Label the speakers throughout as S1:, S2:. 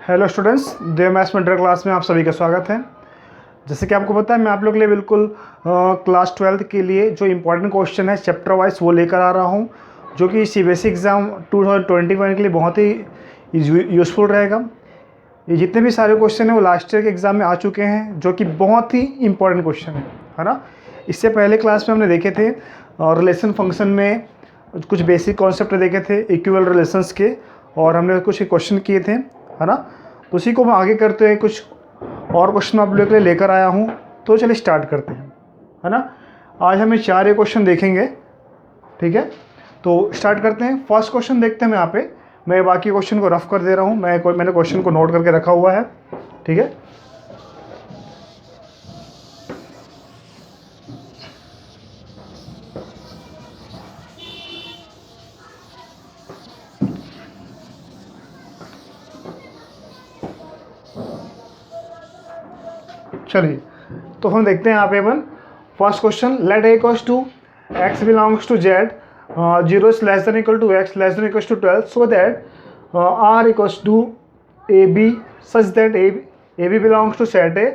S1: Hello students, देव maths mentor class में आप सभी का स्वागत है। जैसे कि आपको पता है, मैं आप लोग के लिए बिल्कुल क्लास 12th के लिए जो इम्पोर्टेंट क्वेश्चन है चैप्टर वाइज वो लेकर आ रहा हूँ, जो कि सीबीएसई एग्ज़ाम 2021 के लिए बहुत ही यूज़फुल रहेगा। ये जितने भी सारे क्वेश्चन हैं वो लास्ट ईयर के एग्ज़ाम में आ चुके हैं, जो कि बहुत ही इंपॉर्टेंट क्वेश्चन है ना। इससे पहले क्लास में हमने देखे थे रिलेशन फंक्शन में कुछ बेसिक कॉन्सेप्ट देखे थे इक्वल रिलेशंस के, और हमने कुछ क्वेश्चन किए थे, है ना। तो उसी को मैं आगे करते हुए कुछ और क्वेश्चन आप लोगों के लिए लेकर आया हूँ। तो चलिए स्टार्ट करते हैं, है ना। आज हमें 4 ये क्वेश्चन देखेंगे, ठीक है। तो स्टार्ट करते हैं। फर्स्ट क्वेश्चन देखते हैं। यहाँ पे मैं बाकी क्वेश्चन को रफ कर दे रहा हूँ, मैंने क्वेश्चन को नोट करके रखा हुआ है, ठीक है। चलिए, तो हम देखते हैं यहाँ पे अपन first question. Let A equals to x belongs to Z, 0 is less than equal to x less than equals to 12 so that R equals to A B such that A B belongs to set A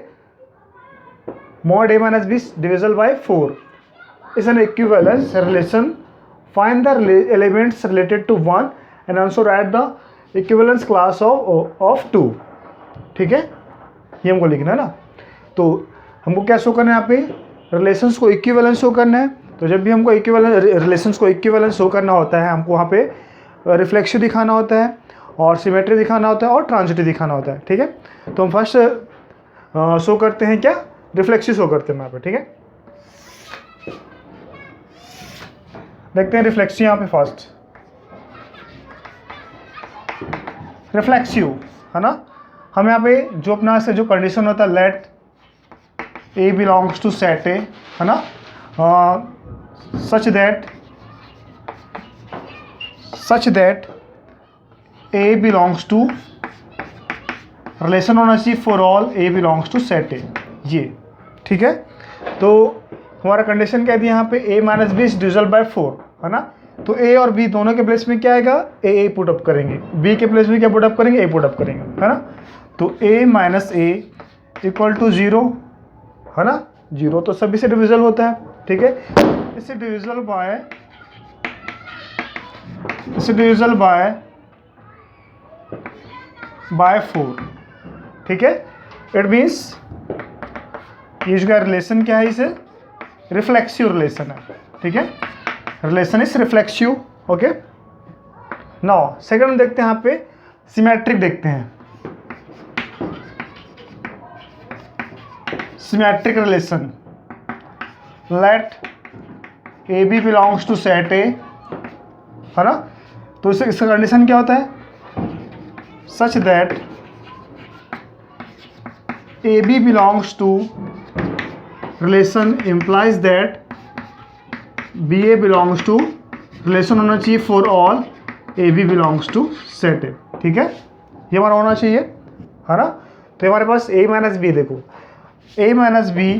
S1: mod a minus b divisible by 4 is an equivalence relation. Find the elements related to 1 and also write the equivalence class of 2। ठीक है, ये हमको लिखना है ना। तो हमको क्या शो करना है यहाँ पे, रिलेशंस को इक्विवेलेंस शो करना है। तो जब भी हमको रिलेशंस को इक्विवेलेंस शो करना होता है, हमको वहाँ पे रिफ्लेक्सिव दिखाना होता है और सिमेट्री दिखाना होता है और ट्रांजिटिव दिखाना होता है, ठीक है। तो हम फर्स्ट शो करते हैं, क्या, रिफ्लेक्सिव शो करते हैं यहाँ पे, ठीक है। देखते हैं रिफ्लेक्सिव यहाँ पे फर्स्ट रिफ्लेक्सिव, है ना। हम यहाँ पे जो अपना से जो कंडीशन होता है, let a belongs to set A, है ना, such that a belongs to, relation होना चाहिए for all a belongs to set A, ये ठीक है। तो हमारा कंडीशन क्या दिया यहाँ पे, a minus b is divisible by 4, है ना। तो a और b दोनों के प्लेस में क्या आएगा, a पुट अप करेंगे, b के प्लेस में क्या पुट अप करेंगे, a पुट अप करेंगे, है ना। तो a minus a equal to 0, है ना। 0 तो सभी से डिविजिबल होता है, ठीक है। इसे डिविजिबल बाय 4, ठीक है। इट मीन्स ये जो रिलेशन क्या है, इसे रिफ्लेक्सिव रिलेशन है, ठीक है। Relation is reflexive, okay. Now second देखते हैं, यहाँ पे सिमेट्रिक देखते हैं। Symmetric relation, let A B belongs to set A, है ना। तो इसका कंडीशन क्या होता है, such that A B belongs to, relation implies that b A belongs to, relation होना चाहिए for all a B belongs to set A, ठीक है। ये हमारा होना चाहिए, है ना। तो हमारे पास a माइनस बी, देखो a minus b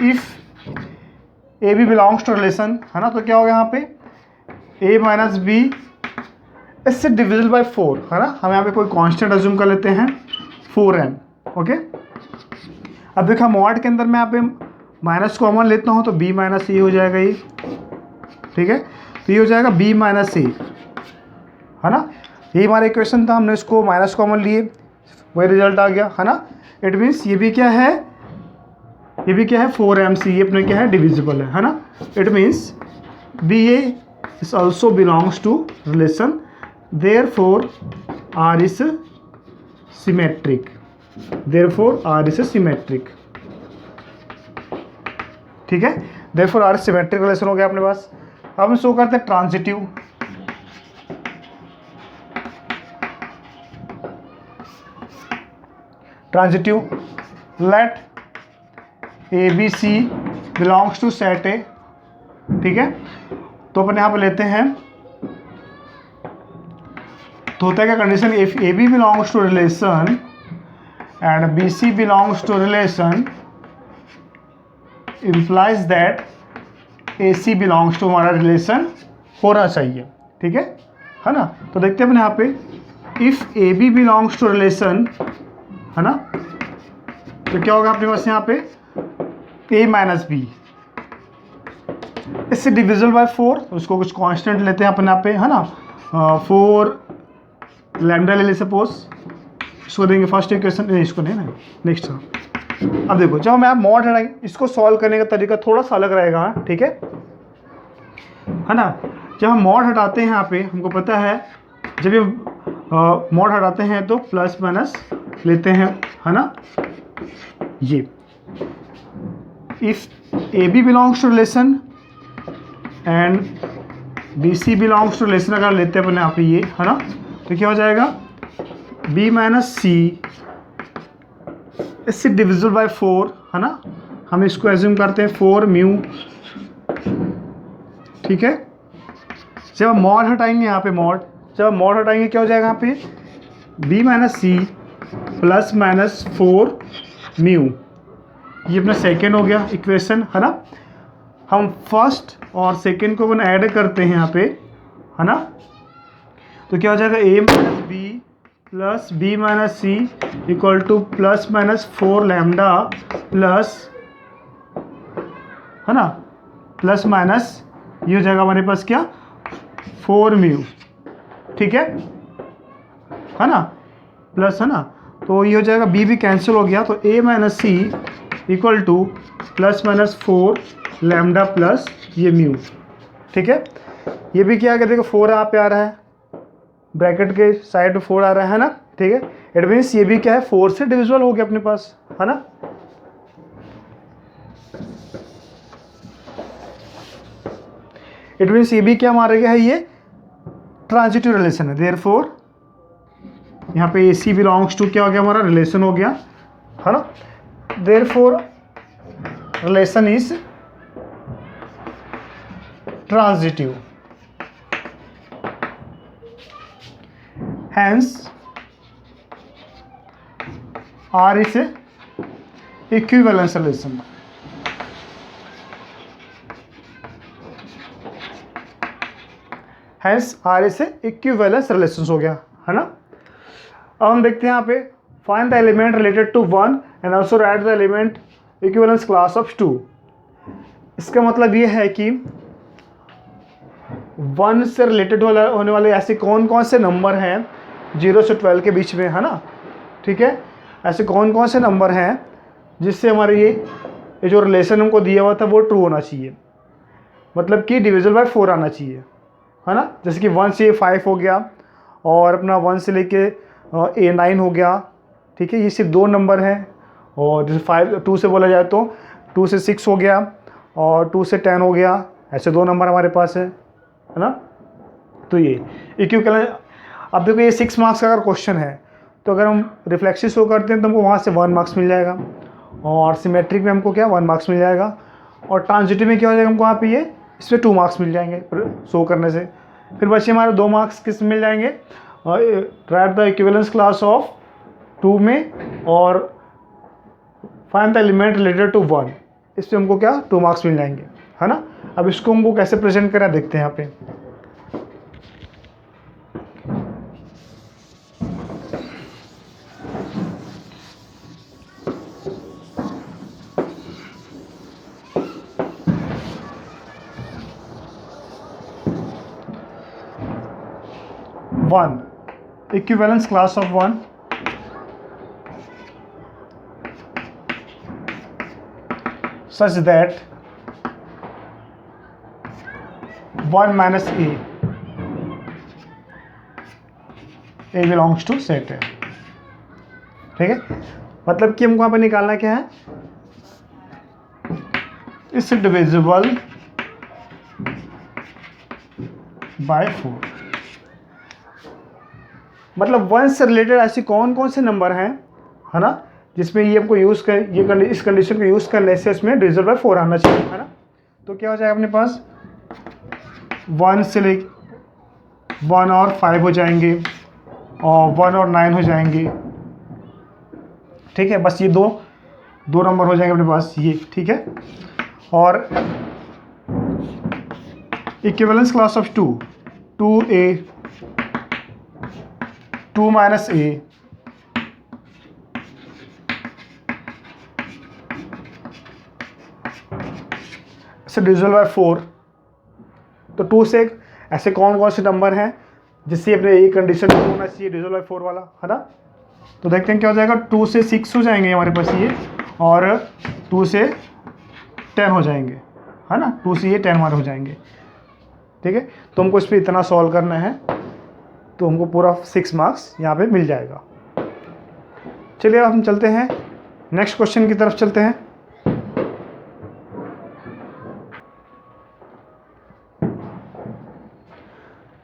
S1: if A B belongs to relation, है ना। तो क्या होगा यहाँ पे, a माइनस बी इससे डिविजिबल बाय 4, है ना। हम यहाँ पे कोई कांस्टेंट अज्यूम कर लेते हैं 4n, ओके। अब देखा मॉड के अंदर मैं यहाँ पे माइनस कॉमन लेता हूँ, तो b माइनस ए हो जाएगा ये, ठीक है। तो ये हो जाएगा b माइनस ए, है ना। ये हमारा इक्वेशन था, हमने इसको माइनस कॉमन लिए, वही रिजल्ट आ गया, है ना। इट मीन्स ये भी क्या है, 4mc, ये अपने क्या है, डिविजिबल है ना। It means B a is also belongs to relation, therefore R is symmetric, ठीक है। देयरफॉर आर सिमेट्रिक रिलेशन हो गया अपने पास। अब हम शो करते हैं transitive. Let A B C belongs to set A, ठीक है। तो अपन यहाँ पे लेते हैं, तो होता है क्या condition, if A B belongs to relation and BC belongs to relation implies that AC belongs to हमारा रिलेशन होना चाहिए, ठीक है ना। तो देखते हैं अपने यहाँ पे if A B belongs to relation, है ना, तो क्या होगा अपने पास यहाँ पे ए माइनस बी, इससे डिविजिबल बाय 4, उसको कुछ कांस्टेंट लेते हैं अपन यहाँ पे, है ना, 4 लैम्डा ले सपोज, इसको देंगे फर्स्ट इक्वेशन, नहीं इसको नहीं ना, नेक्स्ट। अब देखो जब हम यहाँ मॉड हटाएंगे, इसको सॉल्व करने का तरीका थोड़ा सा अलग रहेगा, ठीक है ना। जब हम मॉड हटाते हैं यहाँ पे हमको पता है, जब ये मॉड हटाते हैं तो प्लस माइनस लेते हैं, है ना। ये if A B belongs to relation and B C belongs to relation अगर लेते हैं अपने यहाँ पे ये, है ना, तो क्या हो जाएगा बी माइनस सी, इससे डिविजिबल बाय 4, है ना। हम इसको एज्यूम करते हैं 4 म्यू, ठीक है। जब हम मॉड हटाएंगे यहाँ पे जब हम मॉड हटाएंगे क्या हो जाएगा यहाँ पे b minus c plus minus 4 mu, ये अपना सेकेंड हो गया इक्वेशन, है ना। हम फर्स्ट और सेकेंड को अपन ऐड करते हैं यहाँ पे, है ना, तो क्या हो जाएगा A minus B plus B minus C equal to plus minus 4 lambda plus, है ना, प्लस माइनस ये हो जाएगा हमारे पास क्या 4 म्यू, ठीक है ना, प्लस, है ना, तो ये हो जाएगा बी भी कैंसिल हो गया, तो A minus C equal to plus minus 4 lambda plus ये म्यू, ठीक है। ये भी क्या, देखो 4 यहाँ पे आ रहा है, ब्रैकेट के साइड में 4 आ रहा है ना, ठीक है। इट मीन्स ये भी क्या है 4 से डिविजिबल हो गया अपने पास, है ना। इट मीन्स ये भी क्या मारा गया है, ये ट्रांजिटिव रिलेशन है, देयरफॉर यहाँ पे ए सी बिलोंग्स टू क्या हो गया हमारा रिलेशन हो गया, है ना। Therefore relation is transitive, hence R is a equivalence relation, hence R is a equivalence relations हो गया, है ना। अब हम देखते हैं यहाँ पे find the element related to 1 and also write the element equivalence class of 2। इसका मतलब ये है कि 1 से रिलेटेड होने वाले ऐसे कौन कौन से नंबर हैं 0 से 12 के बीच में, है ना, ठीक है। ऐसे कौन कौन से नंबर हैं जिससे हमारे ये जो रिलेशन हमको दिया हुआ था वो ट्रू होना चाहिए, मतलब कि डिविजिबल बाय 4 आना चाहिए, है ना। जैसे कि 1 से 5 हो गया और अपना 1 से लेके A9 हो गया, ठीक है। ये सिर्फ 2 नंबर हैं, और जैसे 2 से बोला जाए तो 2 से 6 हो गया और 2 से 10 हो गया, ऐसे 2 नंबर हमारे पास है ना। तो ये इक्विवेलेंस, अब देखो ये 6 मार्क्स का अगर क्वेश्चन है तो अगर हम रिफ्लेक्सिव शो करते हैं तो हमको वहाँ से 1 मार्क्स मिल जाएगा, और सिमेट्रिक में हमको क्या 1 मार्क्स मिल जाएगा, और ट्रांजिटिव में क्या हो जाएगा हमको वहाँ पे ये इसमें 2 मार्क्स मिल जाएंगे शो करने से। फिर बच्चे हमारे 2 मार्क्स किस मिल जाएंगे, write the equivalence class of 2 में, और find the element related to 1, इस पर हमको क्या 2 मार्क्स मिल जाएंगे, है ना। अब इसको हमको कैसे प्रेजेंट करें देखते हैं यहाँ पे। Equivalence class of 1, such that 1 minus a belongs to set है, ठीक है। मतलब कि हमको यहाँ पे निकालना क्या है, इस डिविजिबल बाय 4, मतलब 1 से रिलेटेड ऐसी कौन कौन से नंबर हैं, है ना, जिसमें ये हमको यूज़ कर इस कंडीशन को यूज़ करने से इसमें डिविजिबल बाय 4 आना चाहिए, है ना। तो क्या हो जाएगा अपने पास 1 से ले 1 और 5 हो जाएंगे, और 1 और 9 हो जाएंगे, ठीक है। बस ये दो नंबर हो जाएंगे अपने पास ये, ठीक है। और equivalence class of 2, 2a 2 minus A इसे डिविजिबल बाय 4। तो 2 से ऐसे कौन कौन से नंबर हैं जिससे अपने ये कंडीशन होना चाहिए डिविजिबल बाय 4 वाला, है ना। तो देखते हैं क्या हो जाएगा, 2 से 6 हो जाएंगे हमारे पास ये, और 2 से 10 हो जाएंगे, है ना। 2 से ये 10 हमारे हो जाएंगे, ठीक है। तो हमको इस पर इतना सॉल्व करना है, तो हमको पूरा 6 मार्क्स यहाँ पे मिल जाएगा। चलिए अब हम चलते हैं नेक्स्ट क्वेश्चन की तरफ चलते हैं।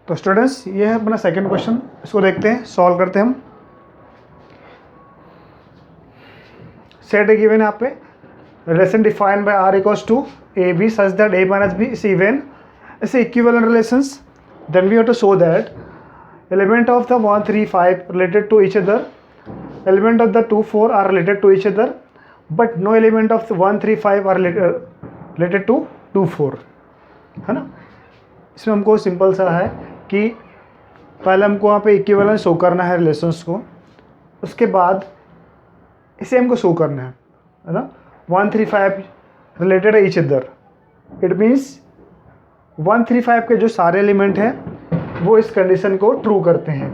S1: तो स्टूडेंट्स ये है अपना सेकंड क्वेश्चन, इसको देखते हैं, सॉल्व करते हैं हम। सेट गिवन है यहाँ पे, relation defined by R equals to A B such that a minus b is even is equivalent relations, then we have to show that element of the 1 3 5 related to each other, element of the 2 4 are related to each other, but no element of the 1 3 5 are related to 2 4, है ना। इसमें हमको simple सा है कि पहले हमको वहाँ पे इक्विवेलेंस शो करना है रिलेशंस को, उसके बाद इसे हमको शो करना है ना। 1 3 5 रिलेटेड है ईच अदर, इट मीन्स 1 3 5 के जो सारे एलिमेंट हैं वो इस कंडीशन को ट्रू करते हैं,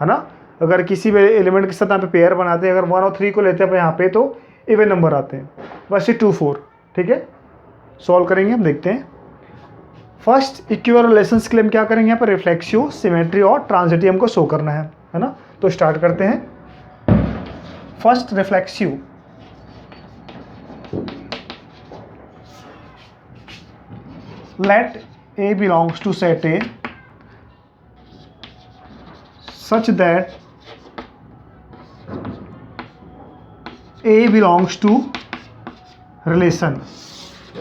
S1: है ना। अगर किसी भी एलिमेंट के साथ यहाँ पे पेयर बनाते हैं, अगर 1 और 3 को लेते हैं यहाँ पे तो इवन नंबर आते हैं, वैसे 2 4, ठीक है। सॉल्व करेंगे हम, देखते हैं। फर्स्ट इक्विवेलेंट रिलेशंस के लिए हम क्या करेंगे, यहाँ पर रिफ्लेक्सिव, सिमेट्री और ट्रांजिटिव हमको शो करना है ना। तो स्टार्ट करते हैं। First reflexive, let A belongs to set A such that A belongs to relation,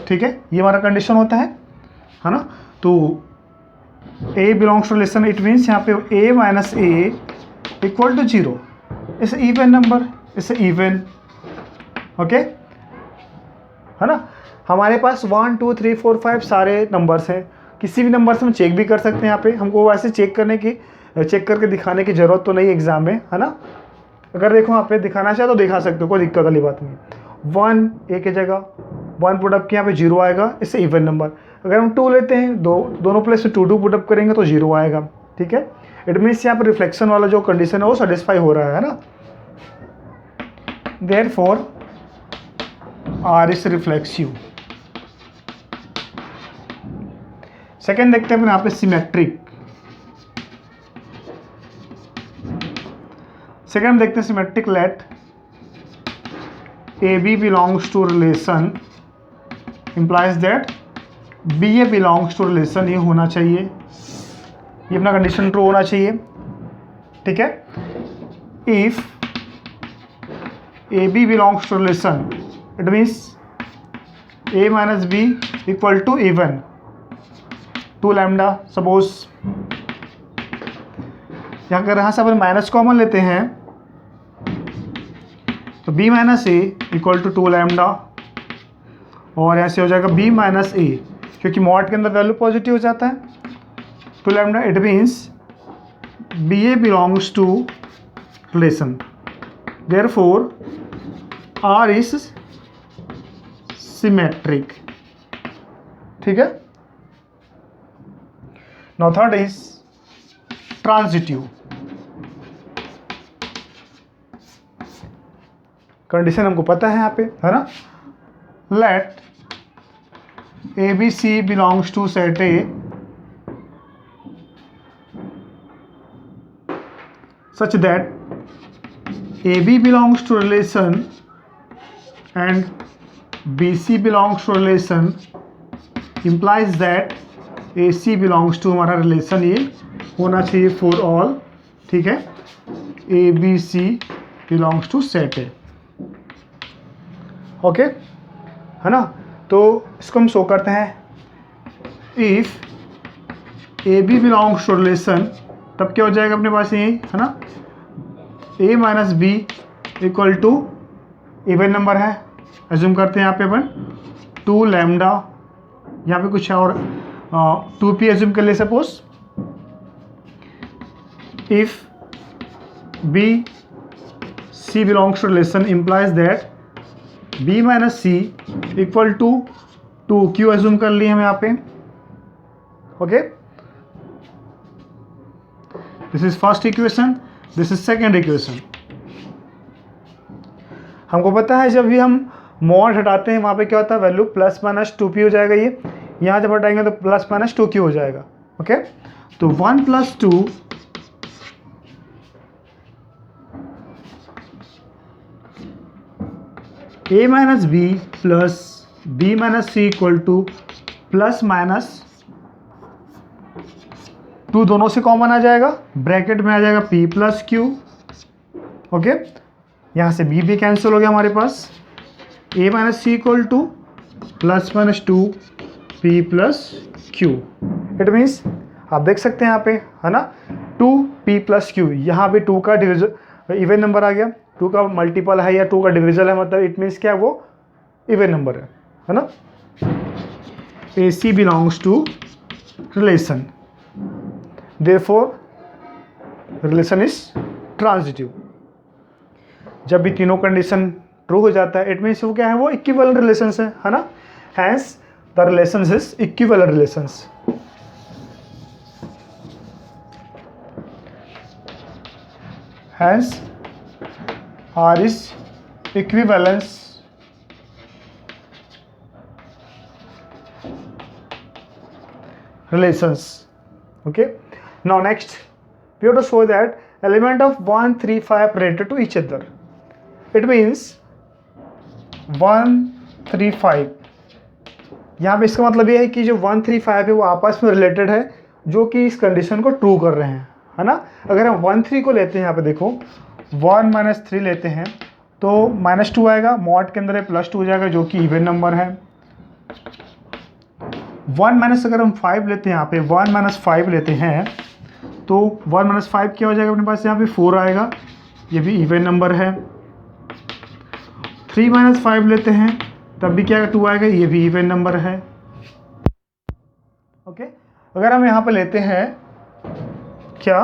S1: ठीक है। ये हमारा कंडीशन होता है ना। तो A belongs to relation, it means यहाँ पे A minus A equal to 0, is even number, is even, okay, है ना। हमारे पास 1 2 3 4 5 सारे नंबर्स हैं, किसी भी नंबर से हम चेक भी कर सकते हैं। यहाँ पे हमको वैसे चेक करके दिखाने की ज़रूरत तो नहीं एग्ज़ाम में, है ना। अगर देखो यहाँ पे दिखाना चाहे तो दिखा सकते हो, कोई दिक्कत वाली बात नहीं। 1 A की जगह 1 पुटअप किया, यहाँ पे 0 आएगा, इससे इवन नंबर। अगर हम 2 लेते हैं, दोनों प्लेस में 2 2 पुटअप करेंगे तो 0 आएगा, ठीक है। इट मीन्स यहाँ पर रिफ्लेक्शन वाला जो कंडीशन है वो सेटिस्फाई हो रहा है ना। Therefore R is reflexive. Second देखते हैं यहाँ पे सिमेट्रिक। सेकेंड देखते हैं symmetric, let A B belongs to relation implies that b A belongs to relation, ये होना चाहिए, ये अपना कंडीशन ट्रू होना चाहिए, ठीक है। If A B belongs to relation, it means a minus B equal to even 2 lambda. Suppose यहाँ से अपन माइनस कॉमन लेते हैं, तो b minus a equal to 2 lambda, और यहाँ से हो जाएगा b माइनस ए, क्योंकि मॉड के अंदर वैल्यू पॉजिटिव हो जाता है, 2 lambda. It means B A belongs to relation, therefore R is symmetric, ठीक है। Now third is transitive. Condition हमको पता है यहाँ पे, है ना। Let A B C belongs to set A such that A B belongs to relation and B C belongs to relation implies that A C belongs to हमारा relation ये होना चाहिए फॉर ऑल, ठीक है। A B C belongs to set A, okay, है ना। तो इसको हम शो करते हैं। If A B belongs to relation, तब क्या हो जाएगा अपने पास ये, है ना। A minus B equal to even number है, एज्यूम करते हैं यहाँ पे अपन 2 लैम्डा, यहाँ पे कुछ और 2p एज्यूम कर ले। Suppose if B C belongs to relation implies that B minus C equal to 2 Q assume कर लिए हम यहाँ पे. Okay, this is first equation, this is second equation. हमको पता है जब भी हम मॉड हटाते हैं वहाँ पे क्या होता है, वैल्यू प्लस माइनस 2p हो जाएगा. ये यहाँ जब हटाएंगे तो प्लस माइनस 2q हो जाएगा. ओके, तो 1 + 2 a minus b plus b minus c equal to plus minus 2 दोनों से कॉमन आ जाएगा, ब्रैकेट में आ जाएगा p प्लस q. ओके, यहाँ से b भी कैंसिल हो गया हमारे पास. a minus C equal to plus minus 2 p plus q. It means आप देख सकते हैं यहाँ पे है ना 2p प्लस q. यहाँ पे 2 का डिविजन इवन नंबर आ गया, 2 का मल्टीपल है या 2 का डिविजल है, मतलब इट मीन्स क्या है, वो इवन नंबर है ना. AC belongs to relation, therefore relation is transitive. जब भी तीनों कंडीशन ट्रू हो जाता है इट मीन्स वो क्या है, वो इक्विवेलेंट रिलेशंस है ना. Hence the relations is equivalent relations. Hence R is equivalence relations. Okay, now next we have to show that element of 1 3 5 related to each other. It means 1 3 5, यहाँ पे इसका मतलब ये है कि जो 1 3 5 है वो आपस में रिलेटेड है, जो कि इस कंडीशन को ट्रू कर रहे हैं, है ना. अगर हम 1 3 को लेते हैं, यहाँ पे देखो 1 - 3 लेते हैं तो -2 आएगा, मॉड के अंदर है +2 हो जाएगा जो कि इवन नंबर है. 1 - अगर हम 5 लेते हैं, यहाँ पे 1 - 5 लेते हैं तो 1 - 5 क्या हो जाएगा अपने पास, यहाँ पे 4 आएगा, ये भी इवन नंबर है. 3 - 5 लेते हैं तब भी क्या 2 आएगा, ये भी इवन नंबर है. ओके, अगर हम यहाँ पे लेते हैं क्या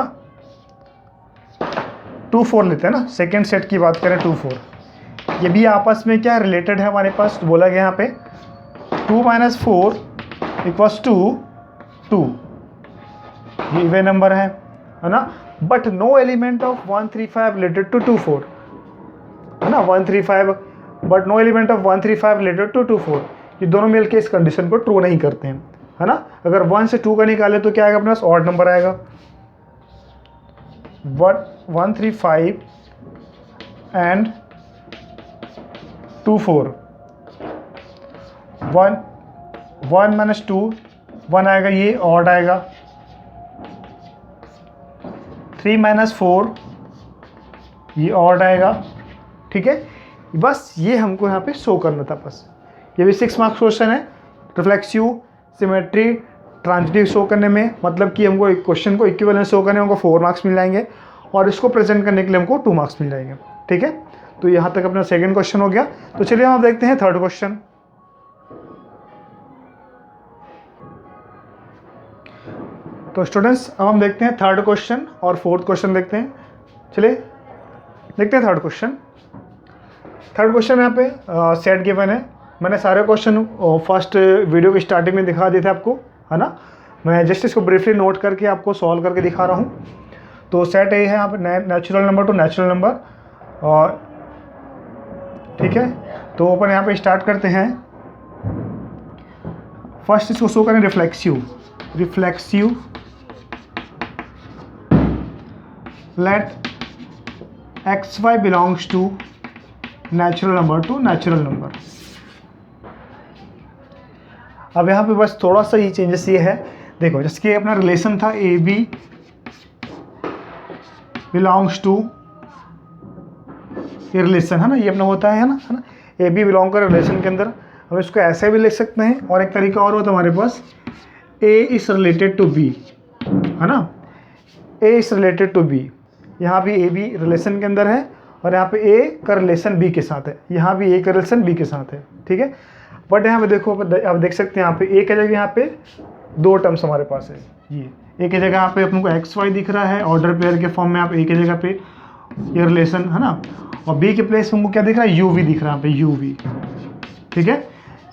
S1: 2 4 लेते हैं ना, सेकेंड सेट की बात करें 2 4, ये भी आपस में क्या रिलेटेड है हमारे पास. तो बोला गया यहाँ पे 2 - 4 = 2, ये इवन नंबर है ना. But no element of 1 3 5 related to 2 4, है ना. 1 3 5 but no element of 1 3 5 related to 2 4, ये दोनों मिलके इस कंडीशन को ट्रू नहीं करते हैं, है ना. अगर 1 से 2 का निकाले तो क्या आएगा अपने पास, ऑड नंबर आएगा. 1 3 5 and 2 4, 1 - 2 1 आएगा, ये ऑड आएगा. 3 - 4 ये ऑड आएगा. ठीक है, बस ये हमको यहाँ पे शो करना था बस. ये भी 6 मार्क्स क्वेश्चन है. रिफ्लेक्सिव, सिमेट्री, ट्रांजिटिव शो करने में, मतलब कि हमको एक क्वेश्चन को इक्विवेलेंस शो करने में हमको 4 मार्क्स मिल जाएंगे और इसको प्रेजेंट करने के लिए हमको 2 मार्क्स मिल जाएंगे. ठीक है, तो यहाँ तक अपना सेकंड क्वेश्चन हो गया. तो चलिए हम देखते हैं थर्ड क्वेश्चन. तो स्टूडेंट्स अब हम देखते हैं थर्ड क्वेश्चन और फोर्थ क्वेश्चन देखते हैं. चलिए देखते हैं थर्ड क्वेश्चन. थर्ड क्वेश्चन यहाँ पे सेट गिवन है. मैंने सारे क्वेश्चन फर्स्ट वीडियो की स्टार्टिंग में दिखा दिए थे आपको, है ना. मैं जस्ट इसको ब्रीफली नोट करके आपको सॉल्व करके दिखा रहा हूँ. तो सेट ए है यहाँ पे natural number to natural number. और ठीक है, तो अपन यहाँ पे स्टार्ट करते हैं. फर्स्ट इसको शो करें reflexive. Let XY belongs to natural number to natural number. अब यहाँ पे बस थोड़ा सा ही चेंजेस ये है. देखो जैसे कि अपना रिलेशन था AB बिलोंग्स टू, ये रिलेशन है ना, ये अपना होता है ना, AB बिलोंग कर रिलेशन के अंदर. हम इसको ऐसे भी लिख सकते हैं और एक तरीका और होता है हमारे पास, A is related to B, है ना. A is related to B, यहाँ भी AB रिलेशन के अंदर है और यहाँ पे A का रिलेशन B के साथ है, यहाँ भी A का रिलेशन B के साथ है. ठीक है, बट यहाँ पे देखो आप देख सकते हैं यहाँ पे A की जगह यहाँ पे 2 टर्म्स हमारे पास है. ये A की जगह यहाँ पे अपन को XY दिख रहा है ऑर्डर पेयर के फॉर्म में, आप A की जगह पे, ये रिलेशन है ना, और बी के प्लेस में हमको क्या दिख रहा है, यू वी दिख रहा है यहाँ पे, यू वी, ठीक है।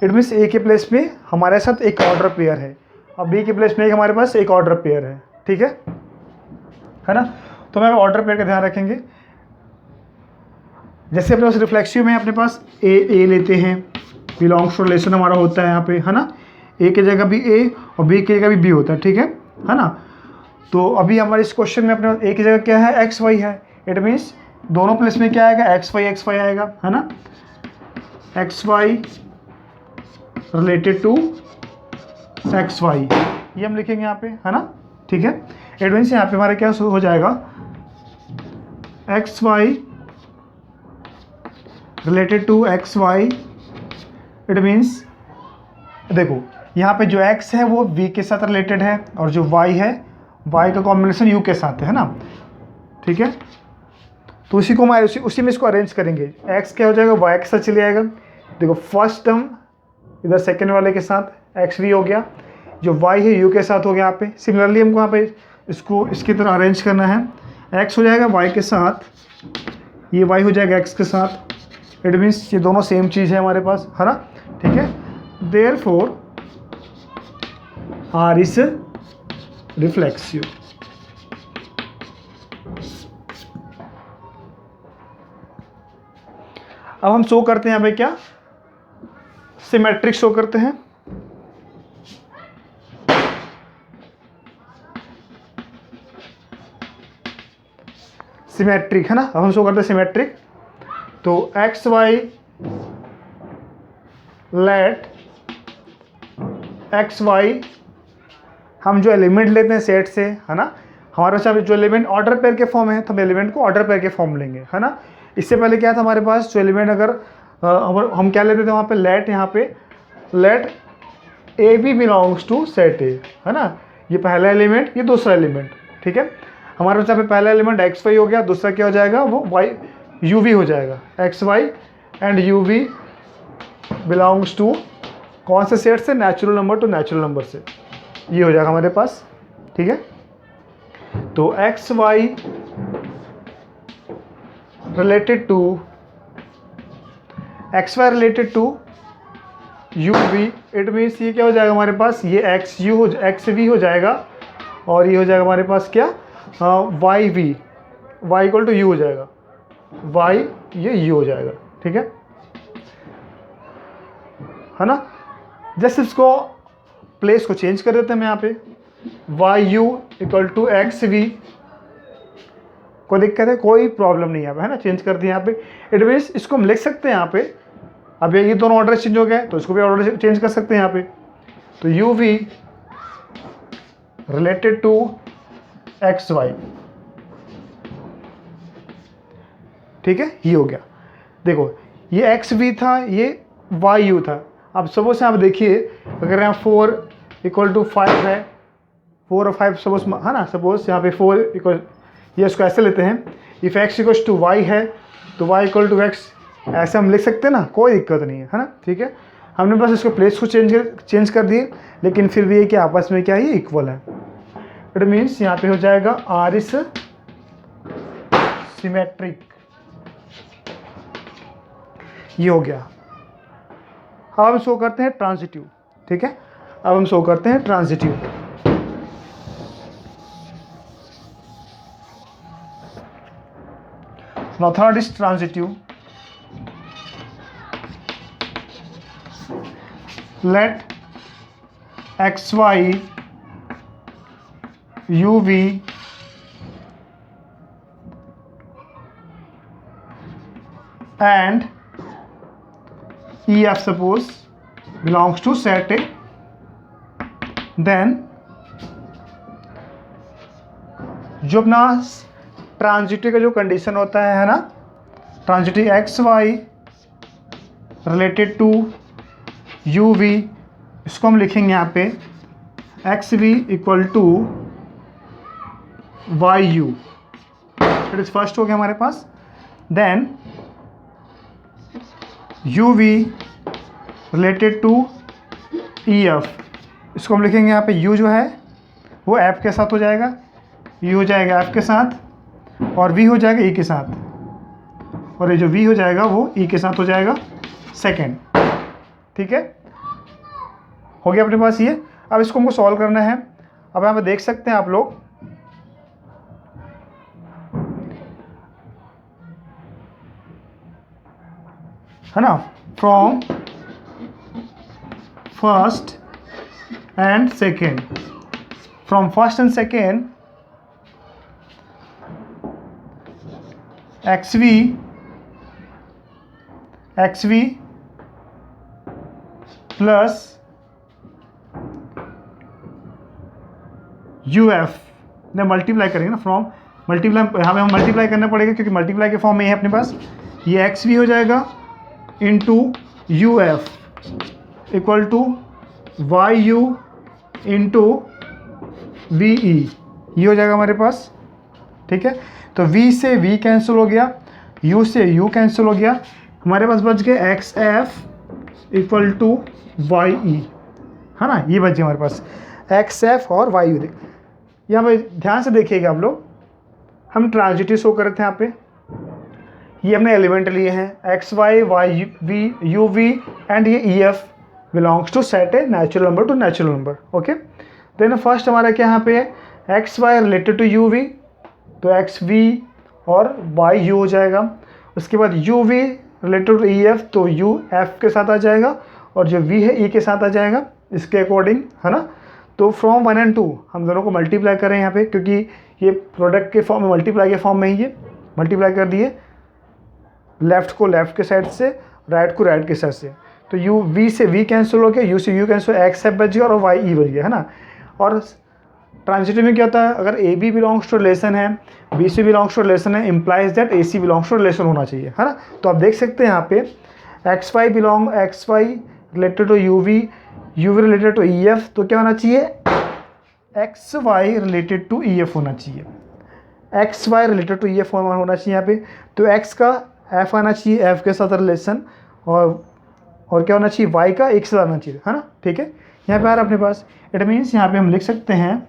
S1: इट मीन्स ए के प्लेस में हमारे साथ एक ऑर्डर पेयर है और बी के प्लेस में हमारे पास एक ऑर्डर पेयर है, ठीक है ना। तो मैं ऑर्डर पेयर का ध्यान रखेंगे। जैसे अपने पास रिफ्लेक्सिव में अपने पास ए लेते हैं, बिलोंग्स टू रिलेशन हमारा होता है यहाँ पे, है ना। ए की जगह भी ए और बी की जगह भी बी होता है, ठीक है ना। तो अभी हमारे इस क्वेश्चन में अपने पास ए की जगह क्या है, एक्स वाई है। इट मीन्स दोनों प्लेस में क्या आएगा, एक्स वाई आएगा, है ना। X Y related to X Y, ये हम लिखेंगे यहाँ पे, है ना, ठीक है। इट मीन्स यहाँ पे हमारा क्या हो जाएगा, X Y related to X Y. It means देखो यहाँ पे जो x है वो v के साथ रिलेटेड है और जो y है y का कॉम्बिनेशन u के साथ है ना, ठीक है। तो उसी को हमारे उसी में इसको अरेंज करेंगे। x क्या हो जाएगा, y के साथ चले जाएगा। देखो फर्स्ट टर्म इधर सेकेंड वाले के साथ एक्स वी हो गया, जो y है u के साथ हो गया यहाँ पे। सिमिलरली हमको यहाँ पे इसको इसकी तरह अरेंज करना है, x हो जाएगा y के साथ, ये y हो जाएगा x के साथ। इट मीन्स ये दोनों सेम चीज़ है हमारे पास, है ना, ठीक है। Therefore R is reflexive. अब हम शो करते हैं यहाँ पे क्या, सिमेट्रिक शो करते हैं। सिमेट्रिक है ना, अब हम शो करते हैं सिमेट्रिक। तो X Y let X Y, हम जो एलिमेंट लेते हैं सेट से, है ना, हमारे पास जो एलिमेंट ऑर्डर पेयर के फॉर्म है तो हम एलिमेंट को ऑर्डर पेयर के फॉर्म लेंगे, है ना। इससे पहले क्या था हमारे पास, जो एलिमेंट अगर हम क्या लेते थे वहाँ पे, लेट, यहाँ पे let A B belongs to set A, है ना। ये पहला एलिमेंट, ये दूसरा एलिमेंट, ठीक है। हमारे पास यहाँ पे पहला एलिमेंट एक्स वाई हो गया, दूसरा क्या हो जाएगा, वो वाई यू वी हो जाएगा। X Y and U V belongs to कौन से सेट से, natural number to natural number से, ये हो जाएगा हमारे पास, ठीक है। तो X Y related to X Y related to you V. It means ये क्या हो जाएगा हमारे पास, ये एक्स यू हो एक्स वी हो जाएगा और ये हो जाएगा हमारे पास क्या, Y V, Y equal to U हो जाएगा, वाई ये यू हो जाएगा, ठीक है ना। जस्ट इसको प्लेस को चेंज कर देते हैं, मैं यहाँ पे Y U equal to X V, कोई दिक्कत है, कोई प्रॉब्लम नहीं है, है ना। चेंज कर दिया यहाँ पे। इट मीन्स इसको हम लिख सकते हैं यहाँ पे, अब ये दोनों ऑर्डर चेंज हो गए तो इसको भी ऑर्डर चेंज कर सकते हैं यहाँ पे। तो U we related to X Y, ठीक है, ये हो गया। देखो ये एक्स वी था, ये वाई यू था। अब सपोज आप देखिए, अगर यहाँ 4 इक्वल टू 5 है, 4 और 5 सपोज, है ना, सपोज यहाँ पे 4 इक्वल, ये इसको ऐसे लेते हैं, if X equal to Y है तो वाई इक्वल टू एक्स, ऐसे हम लिख सकते हैं ना, कोई दिक्कत नहीं है ना, ठीक है। हमने बस इसको प्लेस को चेंज कर दिए, लेकिन फिर भी ये कि आपस में क्या है, इक्वल है। इट मीन्स यहाँ पे हो जाएगा आर इज सिमेट्रिक, ये हो गया। अब हम शो करते हैं ट्रांजिटिव, ठीक है। अब हम शो करते हैं transitive. Now third is transitive. Let xy uv and ef suppose belongs to set A, then जो अपना ट्रांजिटिव का जो कंडीशन होता है ना, transitive x Y related to you v, इसको हम लिखेंगे यहाँ पे x v equal to y u. It is first हो गया हमारे पास। Then u we related to E F, इसको हम लिखेंगे यहाँ पे यू जो है वो एफ के साथ हो जाएगा, यू हो जाएगा एफ के साथ, और v हो जाएगा e के साथ, और ये जो v हो जाएगा वो e के साथ हो जाएगा सेकेंड। ठीक है, हो गया अपने पास ये। अब इसको हमको सॉल्व करना है। अब यहाँ पे देख सकते हैं आप लोग, है ना, from first and second, from first and second xv plus uf ने मल्टीप्लाई करेंगे ना, फ्रॉम मल्टीप्लाई, यहाँ पे हम मल्टीप्लाई करना पड़ेगा क्योंकि मल्टीप्लाई के फॉर्म में है अपने पास। ये xv हो जाएगा into uf equal to yu into ve, ये हो जाएगा हमारे पास। ठीक है, तो v से v कैंसिल हो गया, u से u कैंसिल हो गया, हमारे पास बच गए xf इक्वल टू ye, है ना, ये बच गया हमारे पास xf और you। यहाँ पे ध्यान से देखिएगा आप लोग, हम ट्रांजिटिव शो कर रहे थे यहाँ पे, ये हमने एलिमेंट लिए हैं xy y v u v and ये ef belongs to set A natural number to natural number. Okay, then first हमारा क्या यहाँ पे है xy related to u v, तो xv और y u हो जाएगा। उसके बाद u v related to ef, तो u f के साथ आ जाएगा और जो v है e के साथ आ जाएगा इसके अकॉर्डिंग, है ना। तो फ्रॉम 1 एंड 2 हम दोनों को मल्टीप्लाई करें यहाँ पे, क्योंकि ये प्रोडक्ट के फॉर्म में, मल्टीप्लाई के फॉर्म में ही ये मल्टीप्लाई कर दिए, लेफ्ट को लेफ्ट के साइड से, राइट को राइट के साइड से। तो u v से v कैंसिल हो गया, u से u कैंसिल, x f बच गया और y e बच गया, है ना। और ट्रांजिटिव में क्या होता है, अगर A B belongs to relation है, B C belongs to relation है, implies that A C belongs to relation होना चाहिए, है ना। तो आप देख सकते हैं यहाँ पे X Y related to you we related to E F, तो क्या होना चाहिए, X Y related to E F होना चाहिए, X Y related to E F होना चाहिए यहाँ पे। तो एक्स का एफ आना चाहिए, एफ के साथ रिलेशन, और क्या होना चाहिए, वाई का एक से आना चाहिए, है ना। ठीक है, यहाँ पे आ रहा अपने पास, इट मीन्स यहाँ पे हम लिख सकते हैं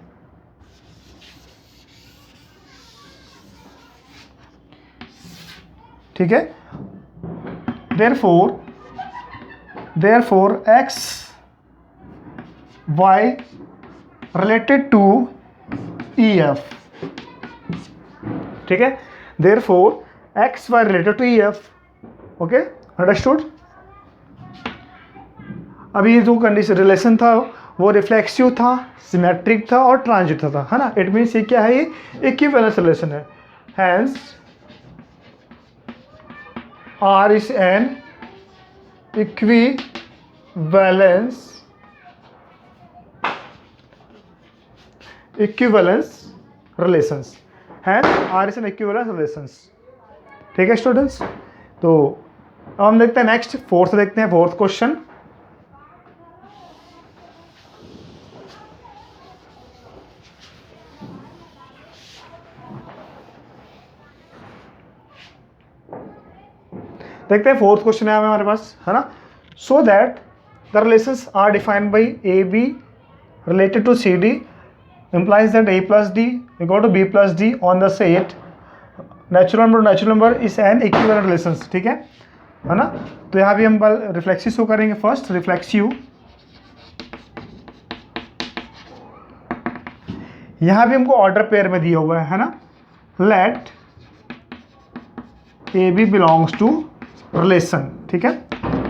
S1: ठीक है, therefore x y related to EF, ठीक है, therefore x y related to EF, okay, understood. अब ये जो कंडीशन रिलेशन था वो रिफ्लेक्सिव था, सिमेट्रिक था और ट्रांजिटिव था, है ना। इट मीन्स ये क्या है, ये इक्विवेलेंस रिलेशन है, hence R is an equivalence relations, hence R is an equivalence relations। ठीक है स्टूडेंट्स, तो अब हम देखते हैं नेक्स्ट, फोर्थ देखते हैं, फोर्थ क्वेश्चन। देखते हैं फोर्थ क्वेश्चन है हमारे पास, है ना। So that the relations are defined by A B related to C D implies that a plus d equal to b plus d on the set natural number is an equivalent relations, ठीक है ना। तो यहाँ भी हम reflexive show करेंगे। First reflexive, यहाँ भी हमको ऑर्डर पेयर में दिया हुआ है ना, let A B belongs to relation, ठीक है,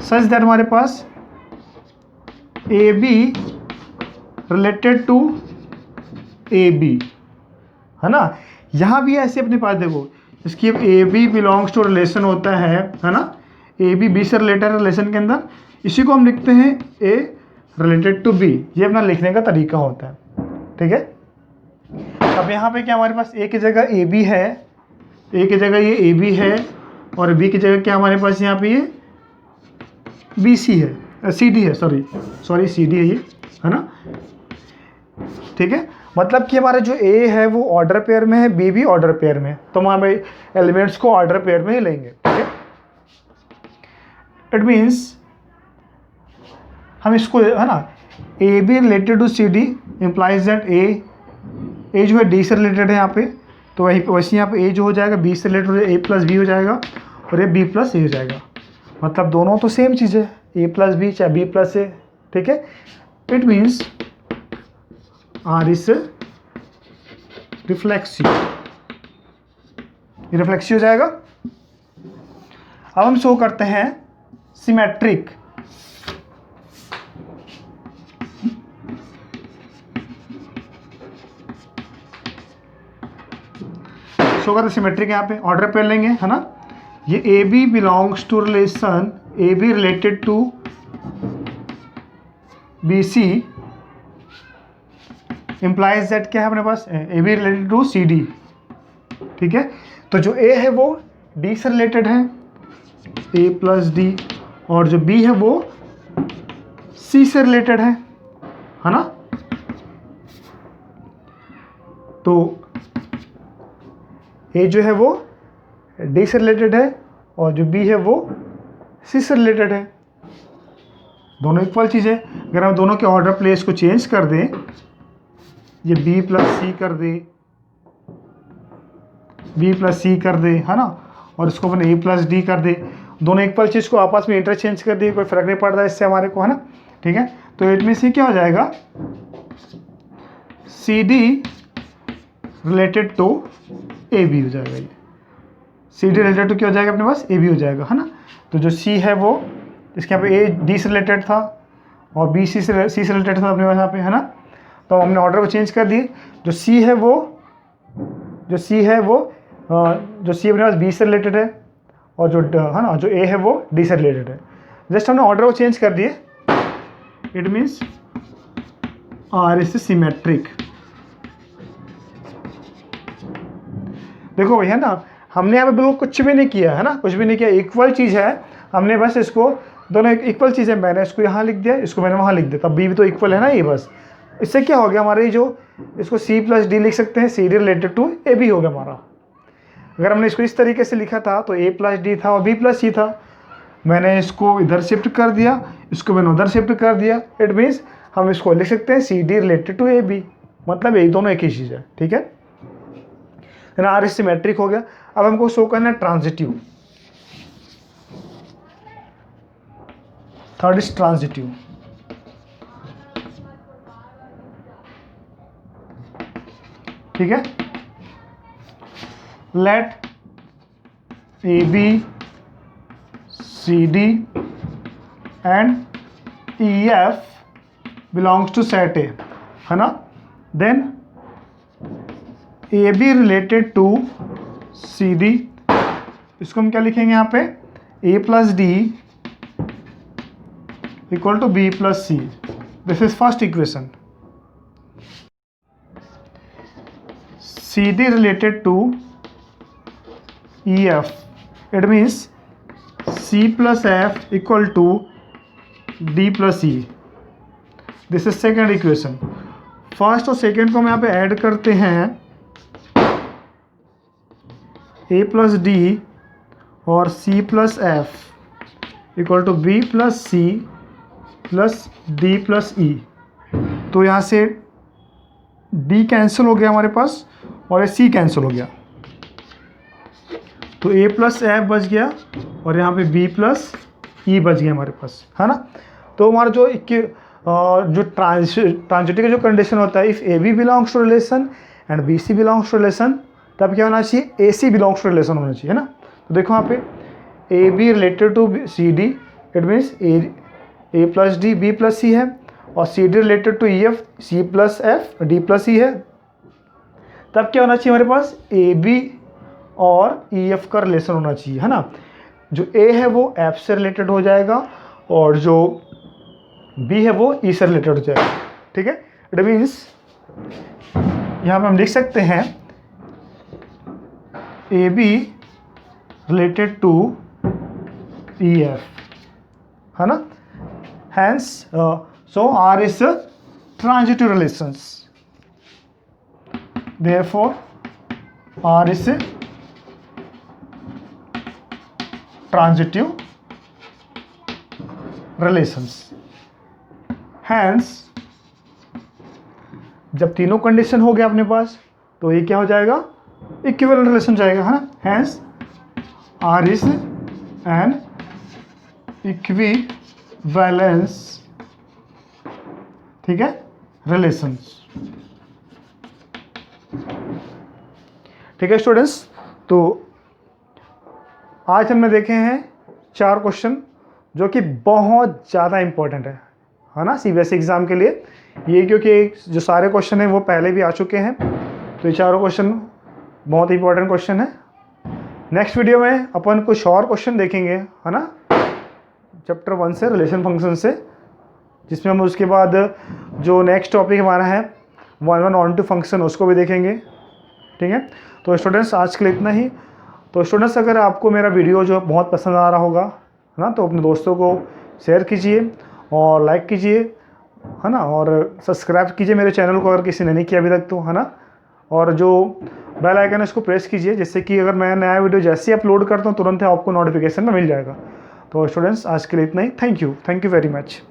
S1: सच दैट हमारे पास A B related to A B, है ना। यहाँ भी ऐसे अपने पास देखो, इसकी A B belongs to relation होता है ना, ए बी बी से रिलेटेड रिलेशन के अंदर, इसी को हम लिखते हैं ए रिलेटेड टू बी, ये अपना लिखने का तरीका होता है, ठीक है। अब यहाँ पे क्या हमारे पास ए की जगह ए बी है, ए की जगह ये ए बी है, और बी की जगह क्या हमारे पास यहाँ पे ये बी सी है, सी डी है, सॉरी सी डी है ये, है ना, ठीक है। मतलब कि हमारा जो ए है वो ऑर्डर पेयर में है, बी भी ऑर्डर पेयर में है, तो हम हमें एलिमेंट्स को ऑर्डर पेयर में ही लेंगे, ठीक है। इट मीन्स हम इसको, है ना, A B related to C D implies that A जो है डी से रिलेटेड है यहाँ पे, तो वही वैसे यहाँ पे ए जो हो जाएगा बी से रिलेटेड हो जाएगा, ए प्लस बी हो जाएगा और ये बी प्लस ए हो जाएगा। मतलब दोनों तो सेम चीज़ है, ए प्लस बी चाहे बी प्लस ए, ठीक है। It means R is reflexive, ये रिफ्लेक्सिव हो जाएगा। अब हम शो करते हैं सिमेट्रिक। शो करते सिमेट्रिक, यहाँ पे ऑर्डर पे लेंगे, है ना। ये A B belongs to relation A B related to B C implies that क्या है अपने पास, A B related to C D, ठीक है। तो जो ए है वो डी से रिलेटेड है, ए प्लस डी, और जो बी है वो सी से रिलेटेड है ना। तो ए जो है वो डी से रिलेटेड है और जो बी है वो सी से रिलेटेड है, दोनों इक्वल चीज़ है। अगर हम दोनों के ऑर्डर प्लेस को चेंज कर दें, ये बी प्लस सी कर दे, बी प्लस सी कर दे, है ना, और इसको अपन ए प्लस डी कर दे, दोनों इक्वल चीज़ को आपस में इंटरचेंज कर दिए, कोई फर्क नहीं पड़ता इससे हमारे को, है ना, ठीक है। तो इट मीन्स क्या हो जाएगा, C D related to A B हो जाएगा, ये सी डी रिलेटेड टू क्या हो जाएगा अपने पास, ए बी हो जाएगा, है ना। तो जो सी है वो इसके यहाँ पे ए डी से रिलेटेड था और बी सी से रिलेटेड था अपने पास यहाँ पे, है ना। तो हमने ऑर्डर को चेंज कर दिए, जो सी है वो जो सी अपने पास बी से रिलेटेड है और जो है ना जो ए है वो डी से रिलेटेड है। जस्ट हमने ऑर्डर को चेंज कर दिए, it means R is symmetric. देखो भैया ना, हमने यहाँ पे बिल्कुल कुछ भी नहीं किया है ना, कुछ भी नहीं किया, इक्वल चीज़ है। हमने बस इसको दोनों इक्वल चीज़ है, मैंने इसको यहाँ लिख दिया, इसको मैंने वहाँ लिख दिया, तब बी भी तो इक्वल है ना ये। बस इससे क्या हो गया हमारे, जो इसको सी प्लस डी लिख सकते हैं, C D related to A B हो गया हमारा। अगर हमने इसको इस तरीके से लिखा था तो ए प्लस डी था और बी प्लस सी था, मैंने इसको इधर शिफ्ट कर दिया, इसको मैंने उधर शिफ्ट कर दिया, इट मीन्स हम इसको लिख सकते हैं C D related to A B, मतलब ये दोनों एक ही चीज़ है, ठीक है। आर सिमेट्रिक हो गया। अब हमको शो करना है ट्रांजिटिव। Third is transitive. ठीक है, let A B C D and E F belongs to set A, है ना। Then A B related to C D, इसको हम क्या लिखेंगे यहाँ पे, A plus D equal to B plus C. This is first equation. C D related to E F, it means C plus F equal to D plus E. This is second equation. First और second को हम यहाँ पे add करते हैं, ए plus D और C plus F equal to B plus C plus D plus E. तो यहाँ से डी कैंसिल हो गया हमारे पास और ये सी कैंसिल हो गया, तो ए प्लस एफ बच गया और यहाँ पे बी प्लस ई बच गया हमारे पास, है ना। तो हमारा जो ट्रांजिटिव का जो कंडीशन होता है, if A B belongs to relation and B C belongs to relation, तब क्या होना चाहिए, A C belongs to relation होना चाहिए, है ना। तो देखो यहाँ पे A B related to C D, it means A plus D B plus C है, और C D related to E F C plus F D plus E है। तब क्या होना चाहिए हमारे पास, ए बी और ई एफ का रिलेशन होना चाहिए, है ना। जो ए है वो एफ से रिलेटेड हो जाएगा और जो बी है वो ई से रिलेटेड हो जाएगा, ठीक है। इट मीन्स यहाँ पे हम लिख सकते हैं A B related to E F, है ना। Hence so R is transitive relations, therefore R is transitive relations. Hence जब तीनों कंडीशन हो गया अपने पास, तो ये क्या हो जाएगा, इक्विवेलेंट रिलेशन जाएगा, है ना। Hence R is an equivalence, ठीक है, रिलेशंस। ठीक है स्टूडेंट्स, तो आज हमने देखे हैं 4 क्वेश्चन जो कि बहुत ज़्यादा इंपॉर्टेंट है ना, सीबीएसई एग्ज़ाम के लिए। ये क्योंकि जो सारे क्वेश्चन हैं वो पहले भी आ चुके हैं, तो ये चारों क्वेश्चन बहुत इंपॉर्टेंट क्वेश्चन है। नेक्स्ट वीडियो में अपन कुछ और क्वेश्चन देखेंगे, है ना, चैप्टर 1 से, रिलेशन फंक्शन से, जिसमें हम उसके बाद जो नेक्स्ट टॉपिक हमारा है 1 ऑन टू फंक्शन, उसको भी देखेंगे। ठीक है, तो स्टूडेंट्स आज के लिए इतना ही। तो स्टूडेंट्स अगर आपको मेरा वीडियो जो बहुत पसंद आ रहा होगा, है ना, तो अपने दोस्तों को शेयर कीजिए और लाइक कीजिए, है ना, और सब्सक्राइब कीजिए मेरे चैनल को अगर किसी ने नहीं किया अभी तक तो, है ना। और जो बेल आइकन है उसको प्रेस कीजिए, जिससे कि अगर मैं नया वीडियो जैसे ही अपलोड करता हूँ तुरंत आपको नोटिफिकेशन में मिल जाएगा। तो स्टूडेंट्स आज के लिए इतना ही। Thank you very much.